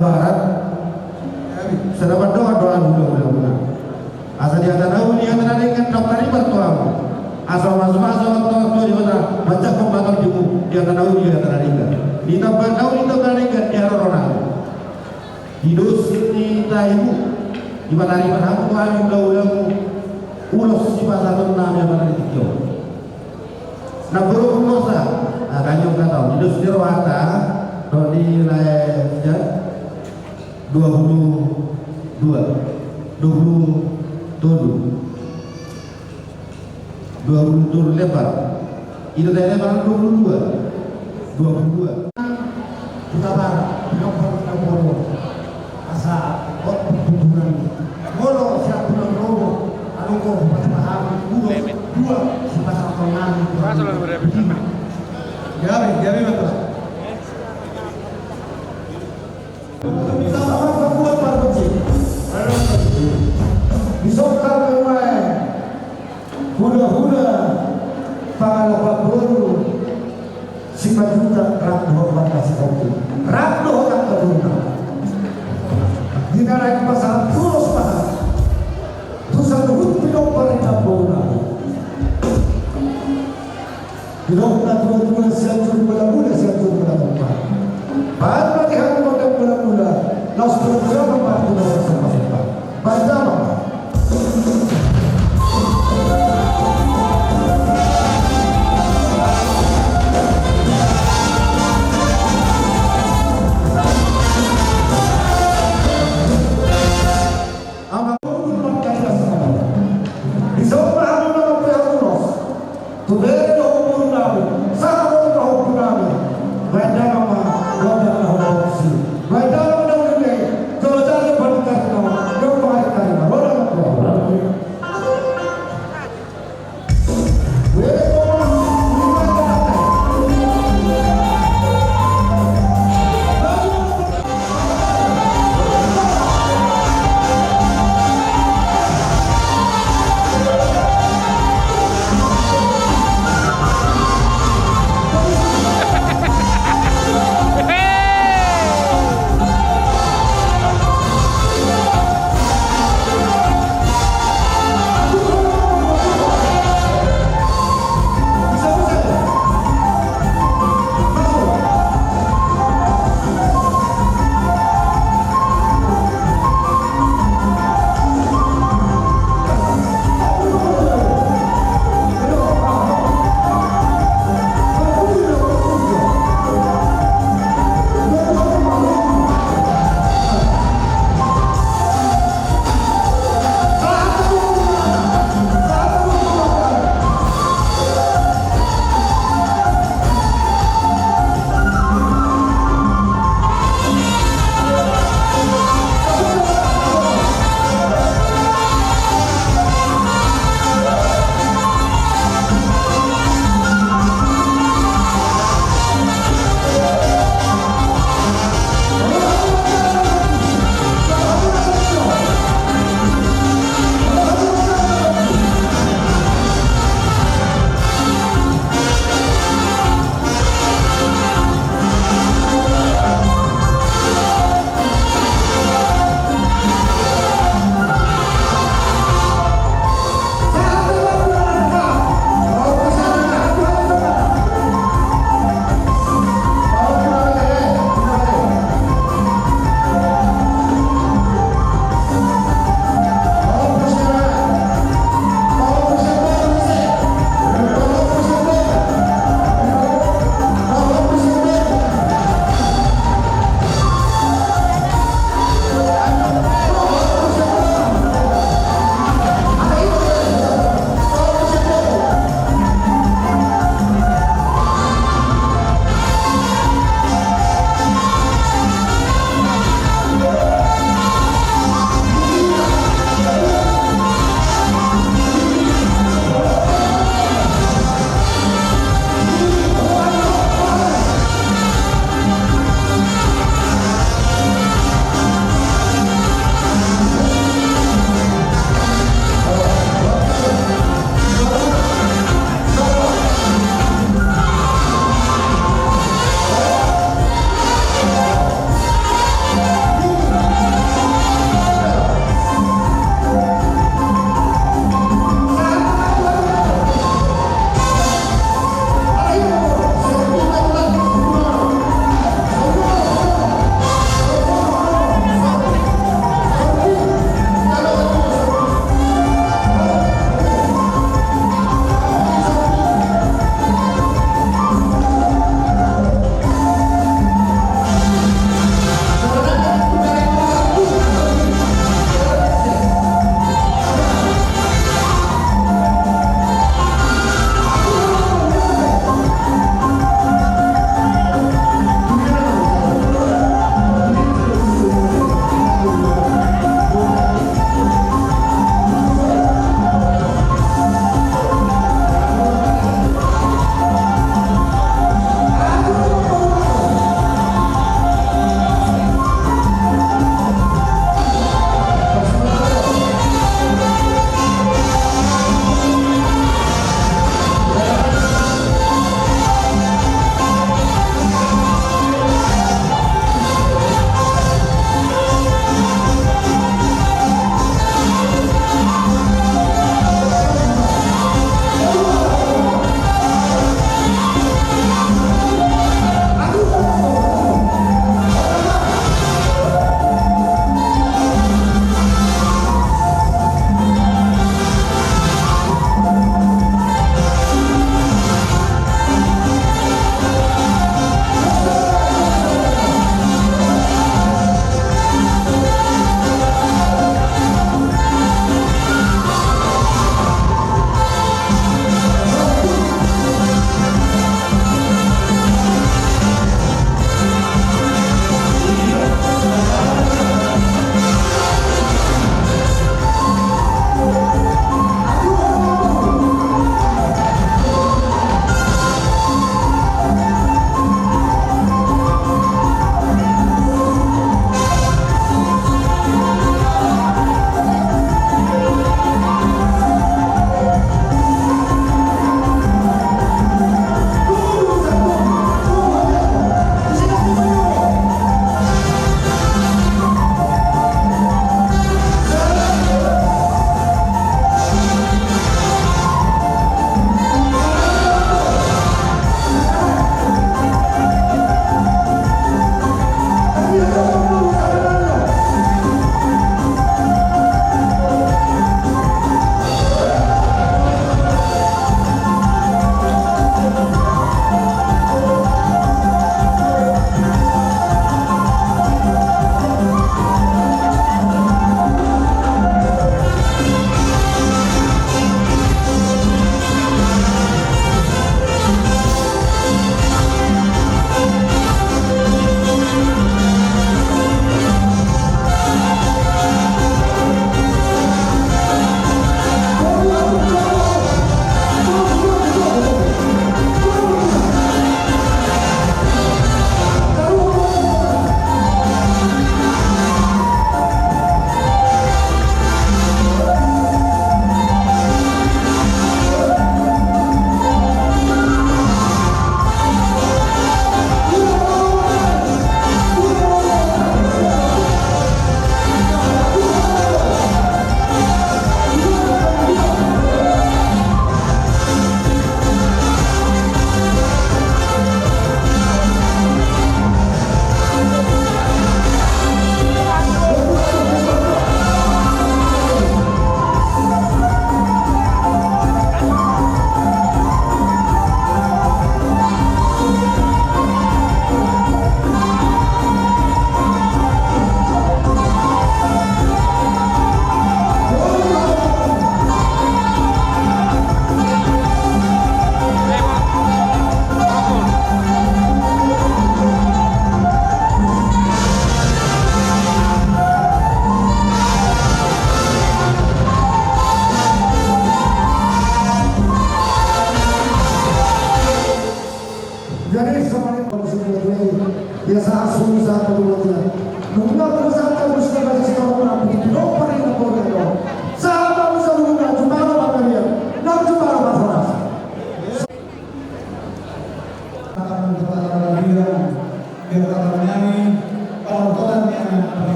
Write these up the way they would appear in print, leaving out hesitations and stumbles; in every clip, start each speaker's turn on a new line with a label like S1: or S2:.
S1: Barat sedapat doa dulu mudah-mudahan asal dia tahu dia dengan dokter bertuang asal masuk waktu di mana baca komputer dia tahu dia terangkan di tempat tahu itu terangkan dia orang hidup ini tahu di mana hari aku kami ulang ulos di pasar enam yang mana itu nah buruk dosa kanyong tahu hidup di Rawata di wilayah 22 lebar itu dari lebar 22
S2: kita barat kita bodoh asa pertubuhan bodoh siap pulang robo anu kok paham dua siapa sakongan ya betul Bisokar kemai hula-hula pangalapa baru sifat juta rakdo makasih kopi rakdo tak keduna di naik pasar terus paham tusan duhut pinok perintah bona pinok na dua-dua siatur mula-mula siatur mula-mula bahan latihan mula-mula naus berapa membantu dalam sama-sama Bantama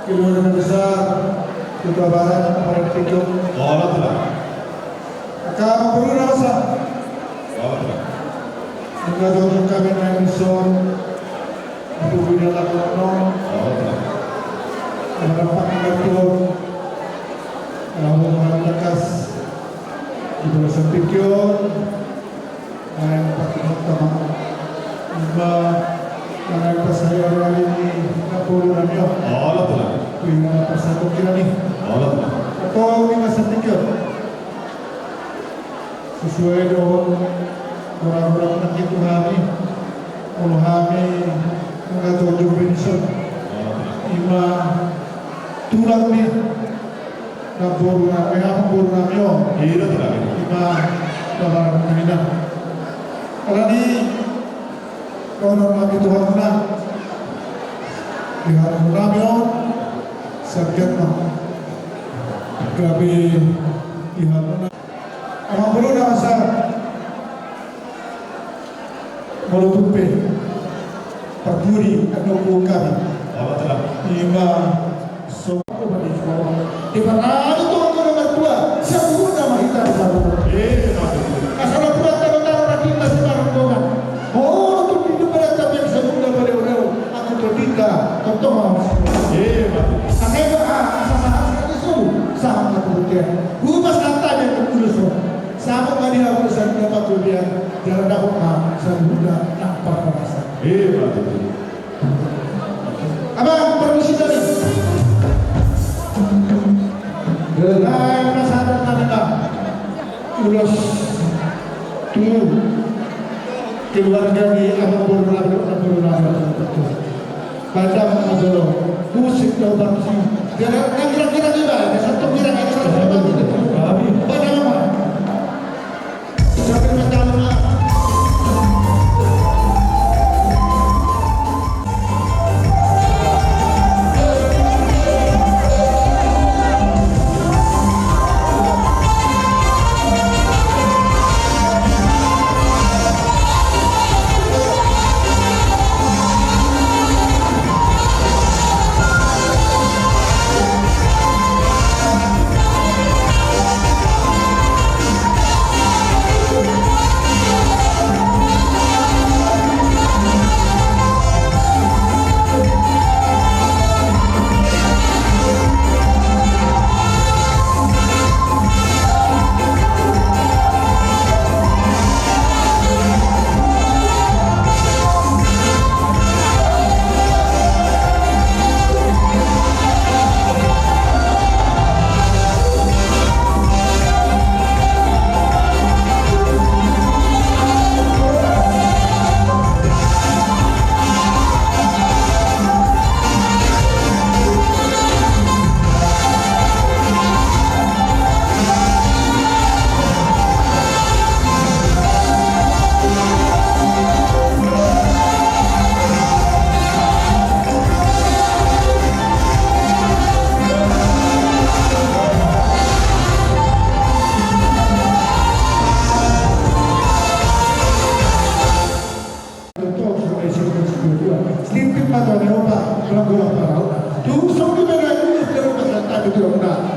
S2: Keluarga besar Duta Barat Barat Pinjung Kami perlu rasa Mengadong kami naik son Ibu Bina Lakono Harapan Mengatur Kamu Mengakas Ibu Rasa Pinjung Dan Pakai Moktamang Iba Karena saya kali ini Kapuluran ya Dengan pasal kira ni atau ni masa tiga
S3: sesuai dengan orang-orang nanti kami kalau kami mengatur Benson ima tulang ni naburu na kaya pemburu namin yun ima dalam kanina kalau ni kalau namin Tuhan na lihat namin yun sakit na grabe lihat na ang bulo na sa Molotupe Paguri at Nukukari Ima So Di mana itu ang nomor 2 siya muna makita sa asal pula tayo nakita sa baranggogan oo ito dito pala tabi sa muna baliw-lew ako to dita totoo ang eba asasahas iso sa mga tulutyan humas ang tabi ang tuluso sa ako kanina ko sa mga patulian jalan ako ka sa muna ng pagpapasa abang permisi tadi ay masadat na nila ulos tulog keluarga ni Abang Bornado na Bornado pada mga dolo musik daw bang si nang-kira-kira diba satu kira-kira pada naman sabi matalo na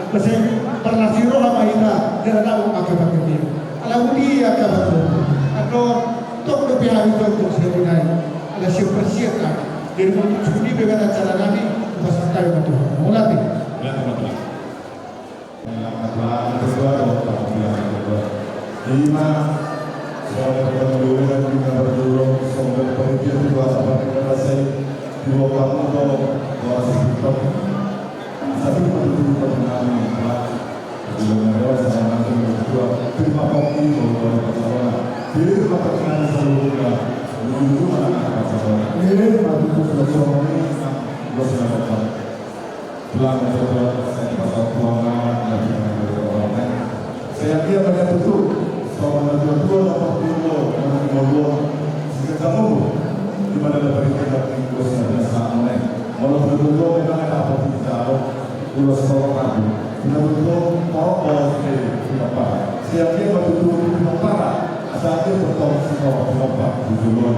S3: kasi pernah siro lama ina dan aku akabat dia alam dia akabat ano tok do bihawi tok tok sedinai ada siapa dari mulut sudi bagaimana cara nabi pasal tayo betul mulai
S4: lima soal perlindungan kita berdua soal penelitian dua sahabat kita saya dua kamu atau dua sifat satu penduduk perkenalan dengan sama dua terima kasih bahwa persoalan terima kasih seluruhnya menuju anak pasangan ini untuk persoalan bersama pulang mencoba saya pasal keuangan dan orang saya kira pada betul soal dua atau dua jika kamu di mana dapat kita tinggal biasa oleh kalau betul memang ada apa tidak ulas orang betul pokok apa siapnya betul para saatnya betul semua apa tujuan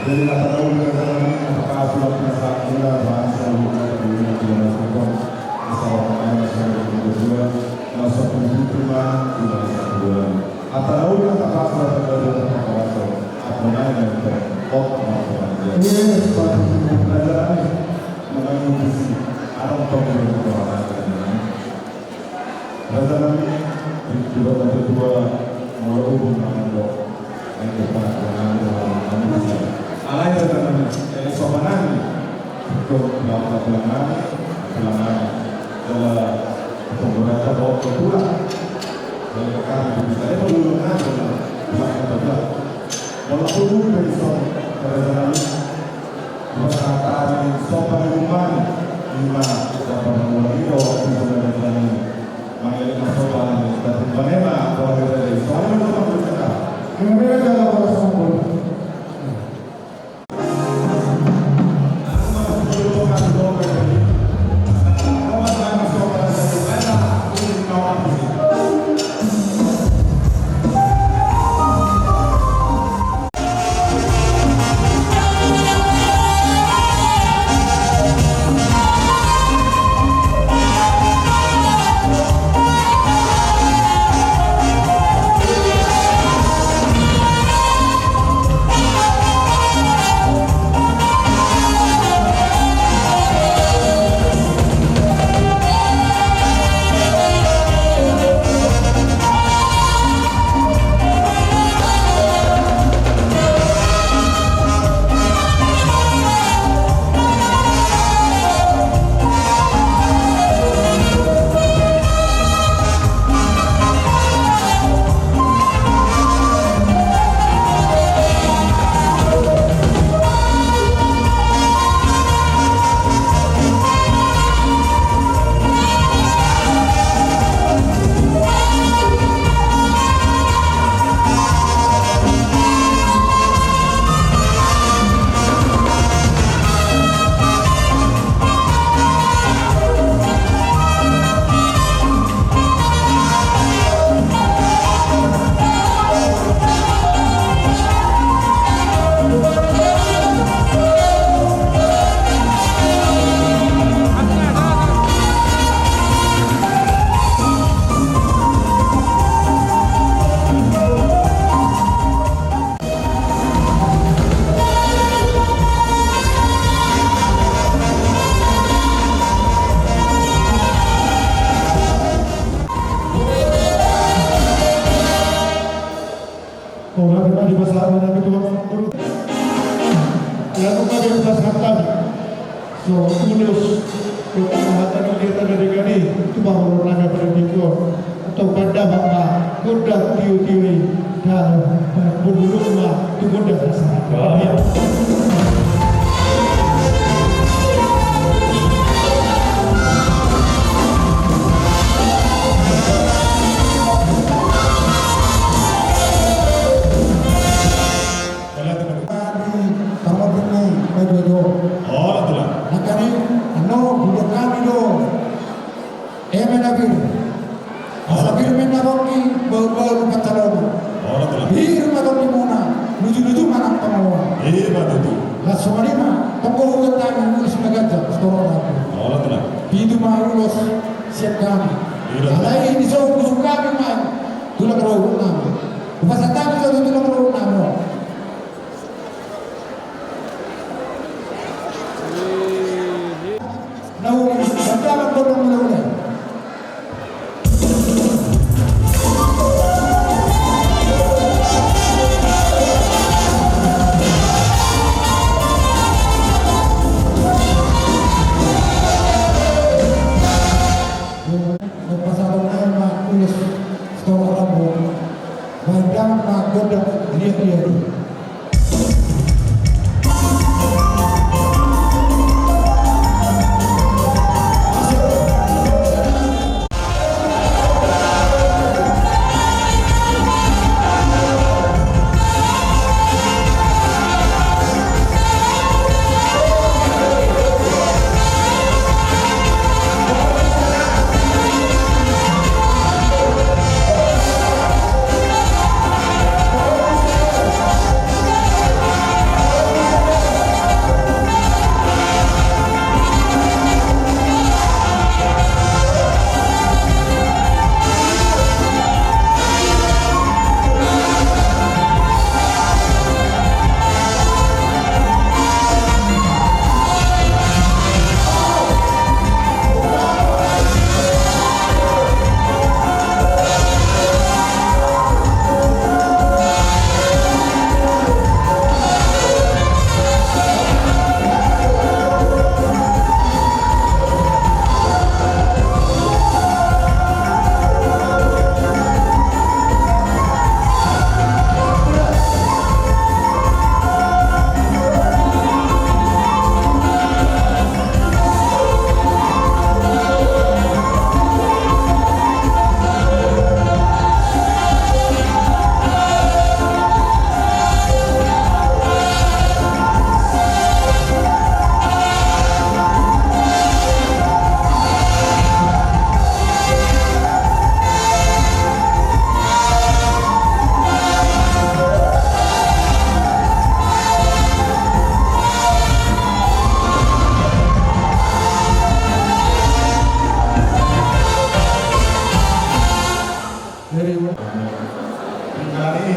S4: jadi kata tahu apakah sudah biasa kita bahasa dunia dunia semua masalah masalah kedua masalah pendidikan kedua atau yang tak sudah terjadi apa apa yang ini pelajaran mengenai visi atau pelajaran pelajaran ini juga kedua melalui mengenai yang depan dengan visi alai pelajaran yang sopanan untuk melakukan pelanggan adalah pemberantasan kedua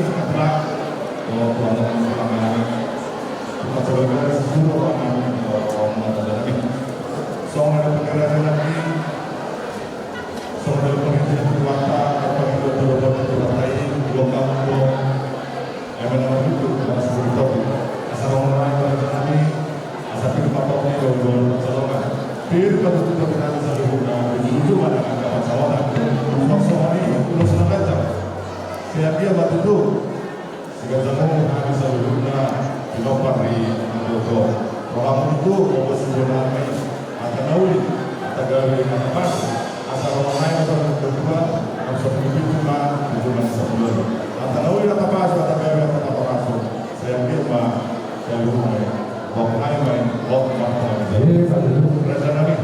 S4: adalah pelajaran pertama. Kita coba sesuatu lagi. Soalnya pengenalan lagi, soalnya pengenalan berwata atau berwata ini lokal untuk emang itu masih betul. Asal orang lain kami, asal kita patoknya kalau salongan. Biar kita tidak pernah salongan, itu mana anggapan salongan. Salongan ini terus mengajar. Saya dia waktu itu, segala macam kami salongan di lokal di Jogo. Orang itu mau sebenarnya akan nauli, akan gawe apa? Asal orang lain atau berdua, harus berpikir cuma sebulan. Akan nauli apa? Akan gawe apa masuk. Saya bilang saya lupa. Waktu main, waktu Raja Nabi.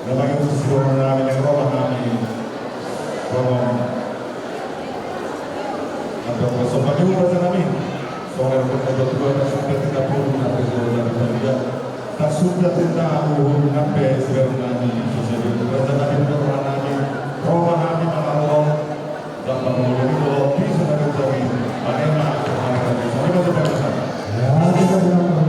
S4: Namanya itu sebuah nama yang roh kami. Kalau ada persoalan itu Raja Nabi. Soalnya kita berdua sudah tidak perlu nanti kita tak sudah tidak perlu sampai sekarang nanti sesuatu Raja Nabi berdoa nanti roh kami malam dan malam itu bisa terjadi. Bagaimana? Sampai pada masa.
S2: Ya, kita bilang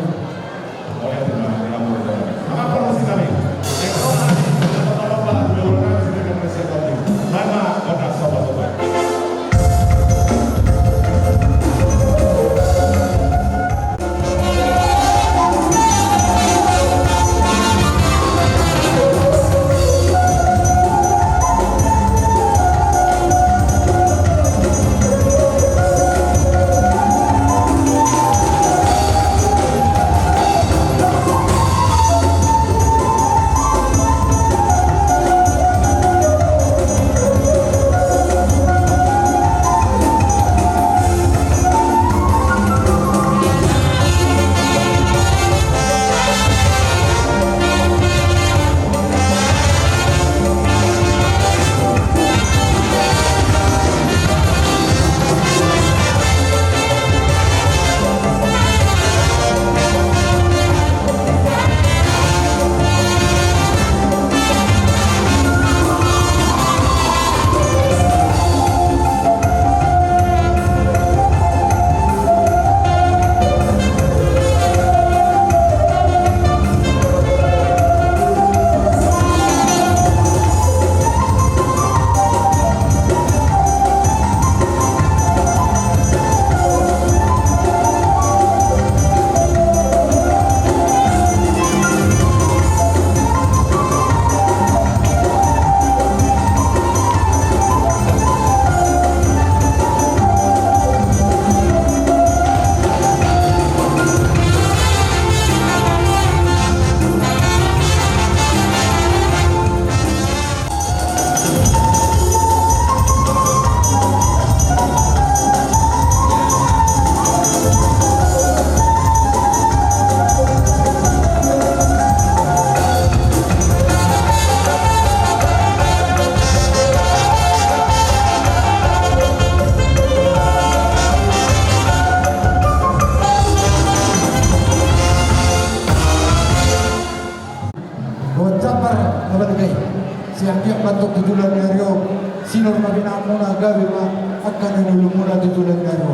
S2: siang dia batuk tujulan ngario sinor mabina muna gabi ma akan nulu muna tujulan ngario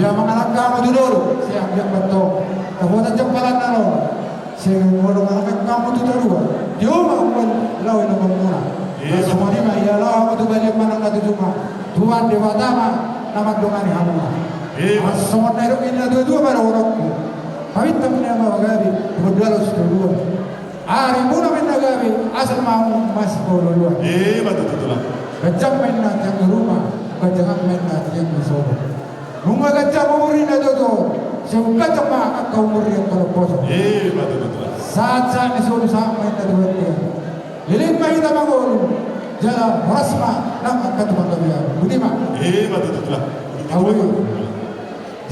S2: ya mangalak kamu dulu siang dia batuk kamu tak jampalan nalo siang ngolo mangalak kamu tujuan dia mah uwan lawan nama muna semua ni mah ya lawan tu balik mana katu cuma Tuhan dewa tama nama dongani hamuna semua nairo ina dua baru orangku Pawit tamu nama gabi berdalos kedua Ari muna minna gabi asal mau mas kololuan.
S4: Betul.
S2: Kacang minna yang rumah, kacang minna yang musuh. Rumah kacang umuri na dodo, siapa kacang mak kau umuri yang kalau poso.
S4: Betul.
S2: Saat disuruh sama minna dua dia. Lilin mah kita mangol, jala rasma nak akan tuan dia. Budi mak.
S4: Betul.
S2: Awi.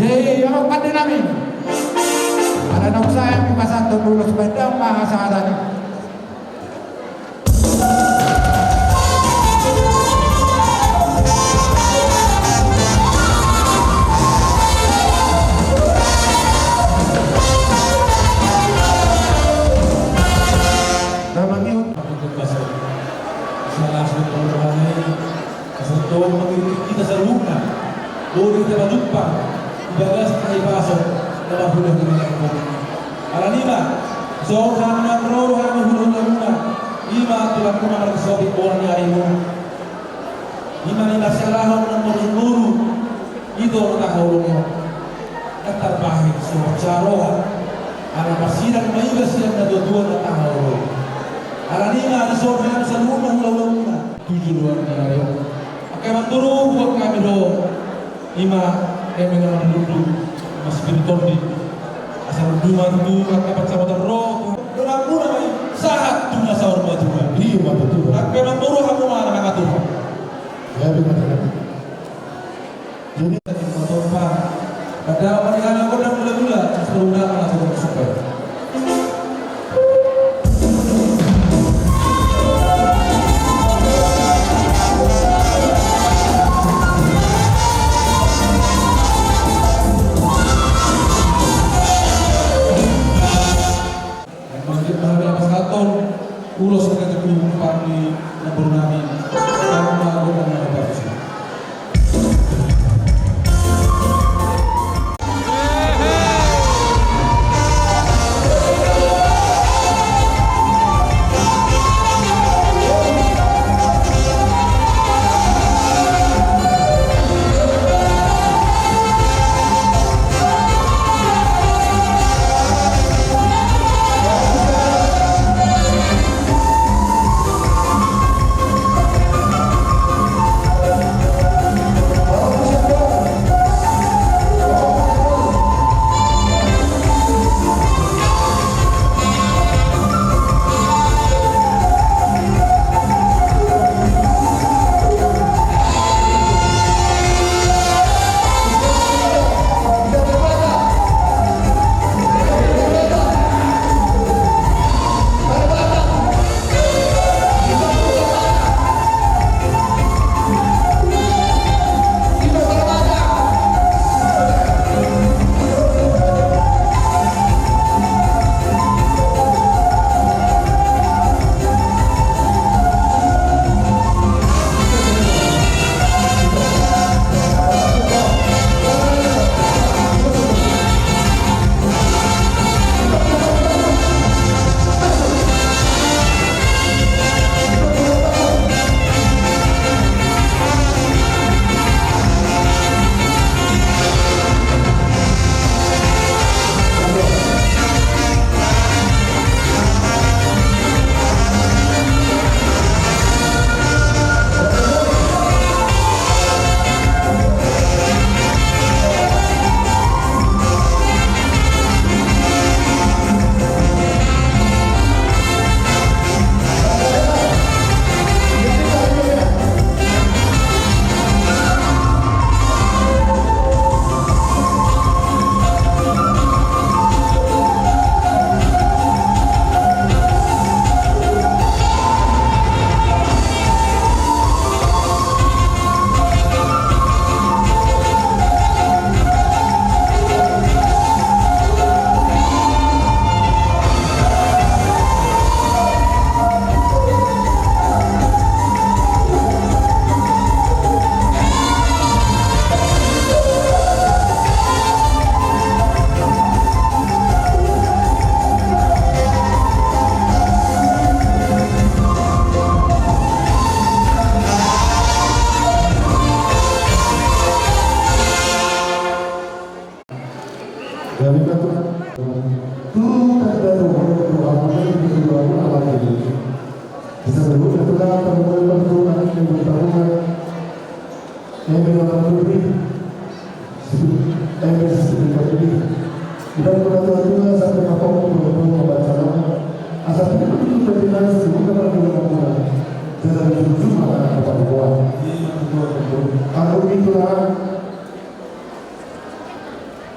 S2: Jadi yang apa dinami? Ada nak saya di pasar dulu sepeda mah sahadatnya.
S5: Salah satu orang yang kita saruna boleh kita lupa ibagas kay pasok na mahulog ng mga alanima so hana pro hana hulog na ima tulad ko na nagsabi ko na ay mo ima ni nasalahon ng mga guru ito na kahulog mo katarbahin so charoa ana masirang maiba silang naduduan na kahulog alanima ni so hana sa lumang lawang tujuan tayo kaya maturo huwag kami do ima kami nga nandundu mas spiritor di asal duman tu kapat sama terro doang muna may sahat tu na sa orma tu
S3: Iya betul.
S5: kaya maturo kamu mana nakaturo
S3: Ya betul.
S5: jadi tadi motor pa pada pernikahan ko ng gula-gula sa luna ka na sa super ulos na kagawin party na buro namin para maagod ang mga party.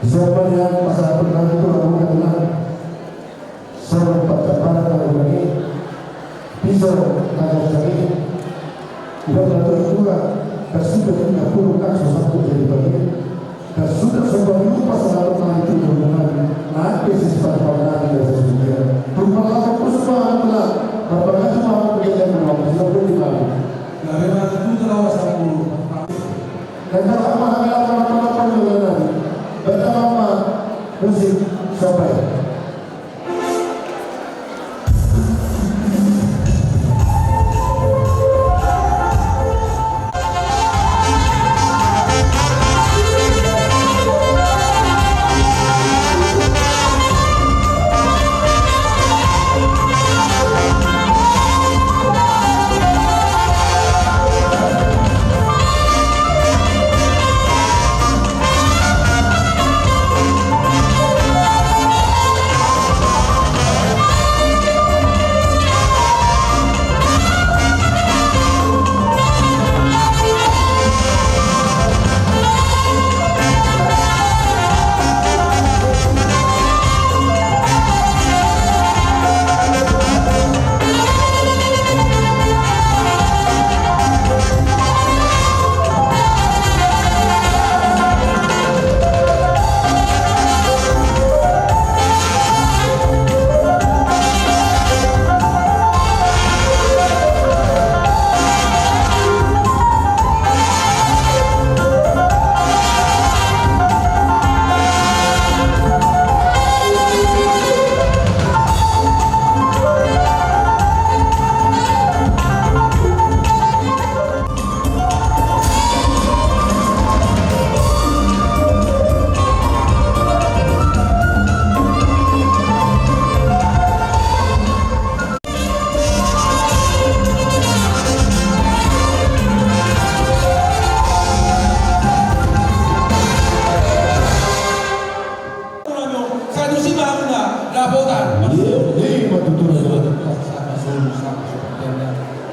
S3: Siapa yang pasal pernah itu aku kenal seorang pacaran kalau lagi bisa ada lagi kita tahu juga tersudah tidak perlu sesuatu jadi bagian dan sudah sebab itu pasal pernah itu dengan nanti sifat pada dari sesuatu bermalah aku semua adalah berbagai macam pekerjaan yang sudah berlalu.
S5: Karena itu telah wasapul
S3: Bersama teman-teman bersama musik sampai.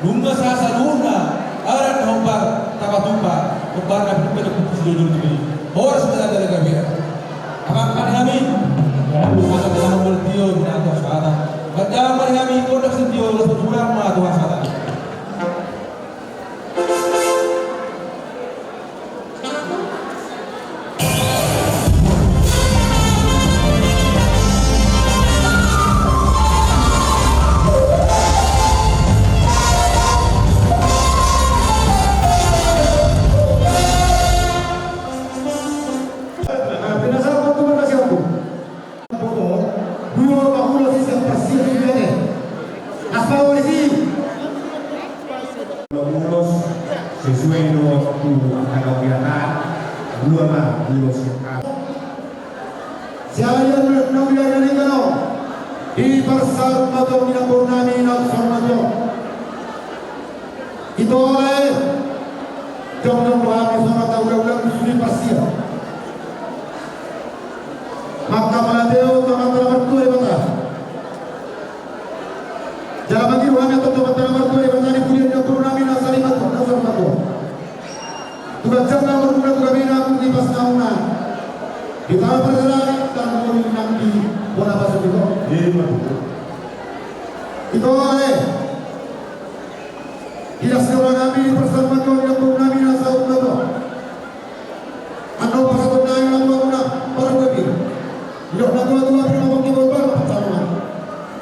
S5: Lunga sasa luna arat hombar tabatumba hombar na pinto ng pusilulong tuloy horas na talaga gabi akan kami masa dalam berdio na to sana pada kami ko na sendio los pulang mga tuwa sana
S1: sesuai dengan waktu tanggal pilihan dua mah dua
S3: Siapa yang nabiyan ni kano di persar mato minapurnami ng sarmato ito ay jomdom bahami sama tawag-tawag suri pasya maka malateo teman-teman bertuai bata jalan bagi ruhami atau teman-teman bertuai bata di punya purnami ng salimato ng sarmato tugas jangan berguna bina di pas nauna kita berjalan dan menang di bola basah itu. Itu oleh tidak seorang kami bersama kau yang purnami nasa umato. Ano pasal naik lang muna para gabi. Yok na dua-dua firma magkibol pertama.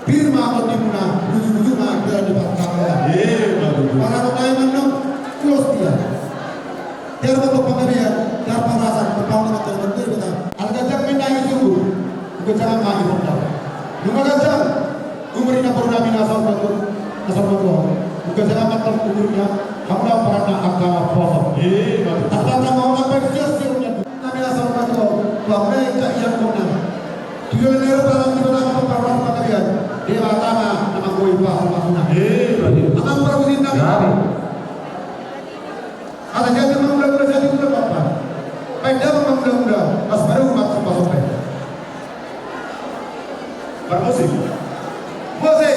S3: Firma ako di muna lucu-lucu na kira di pasal. Para tayo man close dia. Tiada bentuk pengerian, tiada perasaan berbangun atau bentuk kita. Al-Gajah minai sungguh, jangan lagi berdua. Lima gajah, umurnya purnami nasab betul, jangan makan umurnya, hamla parana agama pohon. Tata mau apa siasatnya? Kami nasab betul, bahwa mereka yang guna. Tujuan negara dalam kita apa perwar pengerian, dia agama nama koi bahasa makna. Akan perusin nabi. Ada jadi mengundang jadi udah apa? Penda mengundang pas baru umat sampai. Bermusik. Musik.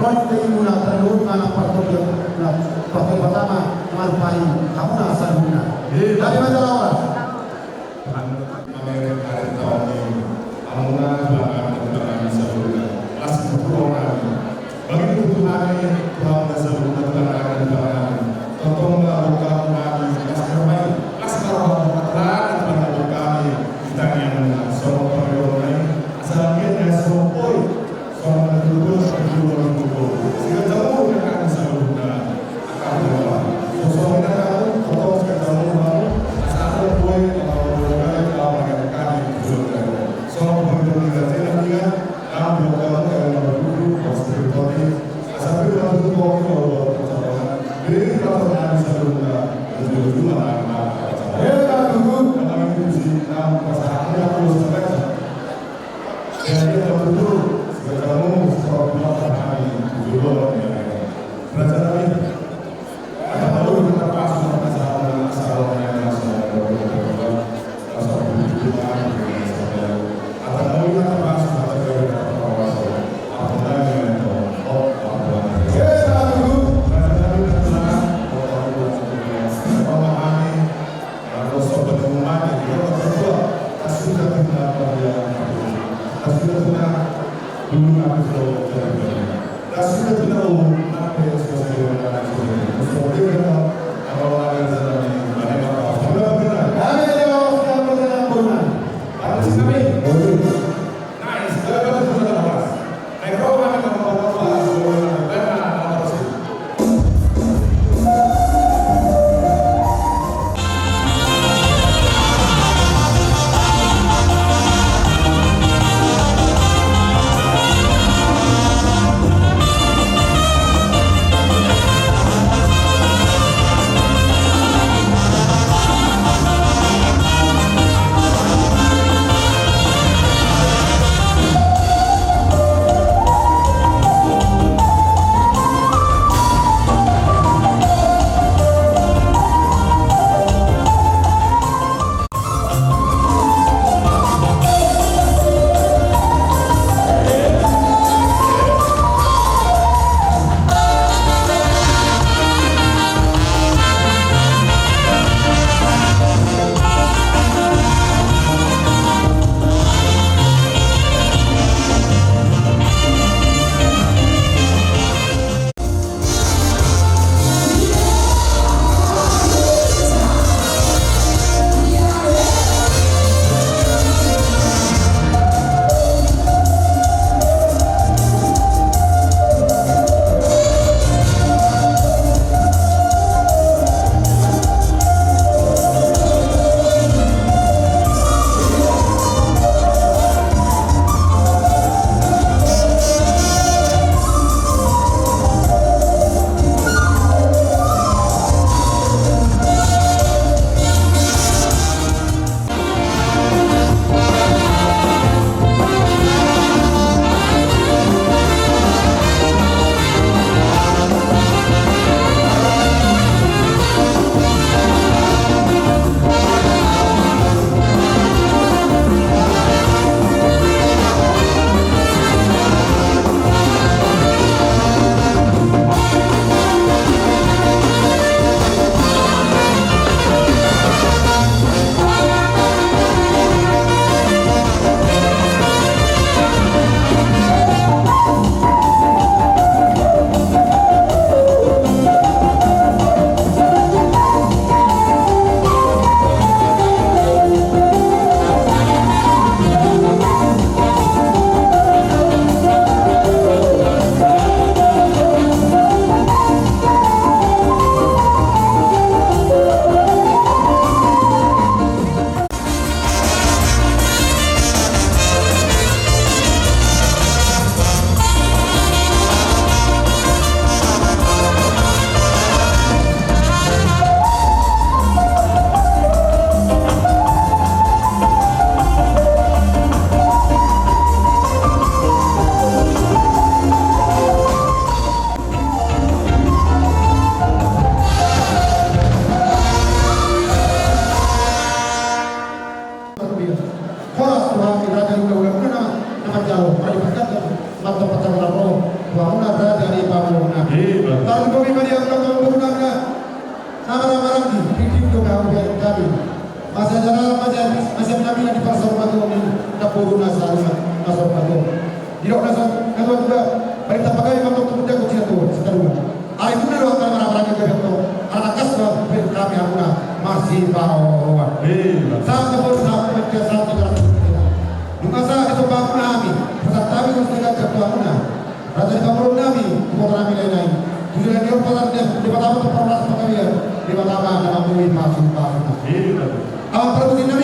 S1: Roni Teimuna terlalu anak partok yang partai pertama Malpai kamu asal guna. Dari mana lawan?
S3: nasor bago. Tidak nasor nasor juga perintah pegawai untuk kemudian kucing itu seterusnya. Ay muna lo ang marami ka dito. Alakas na kami muna masih bawa. Sa ko sa sa Nung asa ito ba namin, pasatabi ko sa kagagawa muna. Rasa kamulong namin, kung namin lain-lain. Tujuan niyo pa lang, di ba tama ito para sa pagkawiyar? Di ba tama na mamuhin masing-masing na? Ang pagkakutin namin